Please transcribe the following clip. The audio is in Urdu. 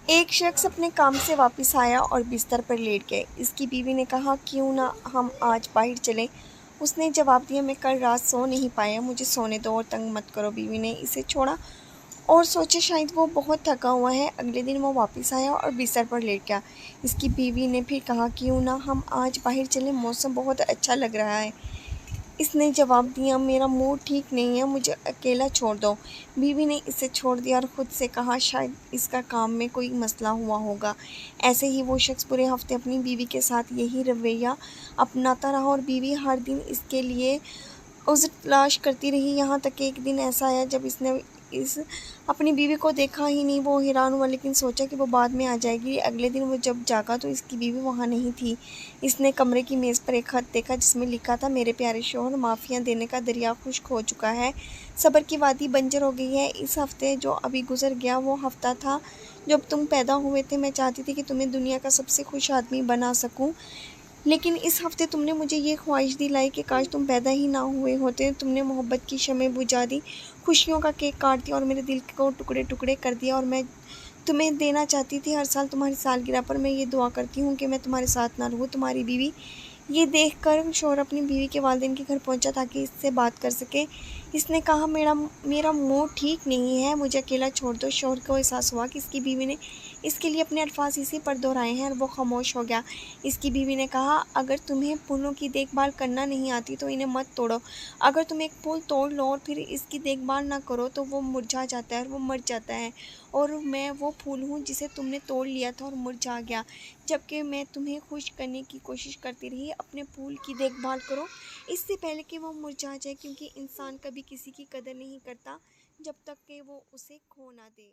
ایک شخص اپنے کام سے واپس آیا اور بستر پر لیٹ گئے۔ اس کی بیوی نے کہا، کیوں نہ ہم آج باہر چلیں؟ اس نے جواب دیا، میں کل رات سو نہیں پایا، مجھے سونے دو اور تنگ مت کرو۔ بیوی نے اسے چھوڑا اور سوچا شاید وہ بہت تھکا ہوا ہے۔ اگلے دن وہ واپس آیا اور بستر پر لیٹ گیا۔ اس کی بیوی نے پھر کہا، کیوں نہ ہم آج باہر چلیں، موسم بہت اچھا لگ رہا ہے۔ اس نے جواب دیا، میرا موڈ ٹھیک نہیں ہے، مجھے اکیلا چھوڑ دو۔ بیوی نے اسے چھوڑ دیا اور خود سے کہا، شاید اس کا کام میں کوئی مسئلہ ہوا ہوگا۔ ایسے ہی وہ شخص پورے ہفتے اپنی بیوی کے ساتھ یہی رویہ اپناتا رہا اور بیوی ہر دن اس کے لیے عذر تلاش کرتی رہی، یہاں تک کہ ایک دن ایسا آیا جب اس نے اپنی بیوی کو دیکھا ہی نہیں۔ وہ حیران ہوا لیکن سوچا کہ وہ بعد میں آ جائے گی۔ اگلے دن وہ جب جاگا تو اس کی بیوی وہاں نہیں تھی۔ اس نے کمرے کی میز پر ایک خط دیکھا جس میں لکھا تھا، میرے پیارے شوہر، معافیاں دینے کا دریا خشک ہو چکا ہے، صبر کی وادی بنجر ہو گئی ہے۔ اس ہفتے جو ابھی گزر گیا وہ ہفتہ تھا جب تم پیدا ہوئے تھے۔ میں چاہتی تھی کہ تمہیں دنیا کا سب سے خوش آدمی بنا سکوں، لیکن اس ہفتے تم نے مجھے یہ خواہش دلائی کہ کاش تم پیدا ہی نہ ہوئے ہوتے۔ تم نے محبت کی شمع بجھا دی، خوشیوں کا کیک کاٹ دیا اور میرے دل کو ٹکڑے ٹکڑے کر دیا، اور میں تمہیں دینا چاہتی تھی۔ ہر سال تمہاری سالگرہ پر میں یہ دعا کرتی ہوں کہ میں تمہارے ساتھ نہ رہوں۔ تمہاری بیوی۔ یہ دیکھ کر شوہر اپنی بیوی کے والدین کے گھر پہنچا تاکہ اس سے بات کر سکے۔ اس نے کہا، میرا موڈ ٹھیک نہیں ہے، مجھے اکیلا چھوڑ دو۔ شوہر کو احساس ہوا کہ اس کی بیوی نے اس کے لیے اپنے الفاظ اسی پر دہرائے ہیں اور وہ خاموش ہو گیا۔ اس کی بیوی نے کہا، اگر تمہیں پھولوں کی دیکھ بھال کرنا نہیں آتی تو انہیں مت توڑو۔ اگر تم ایک پھول توڑ لو اور پھر اس کی دیکھ بھال نہ کرو تو وہ مرجھا جاتا ہے اور وہ مر جاتا ہے، اور میں وہ پھول ہوں جسے تم نے توڑ لیا تھا اور مرجھا گیا، جبکہ میں تمہیں خوش کرنے کی کوشش کرتی رہی۔ اپنے پھول کی دیکھ بھال کرو اس سے پہلے کہ وہ مرجھا جائے، کیونکہ انسان کبھی کسی کی قدر نہیں کرتا جب تک کہ وہ اسے کھو نہ دے۔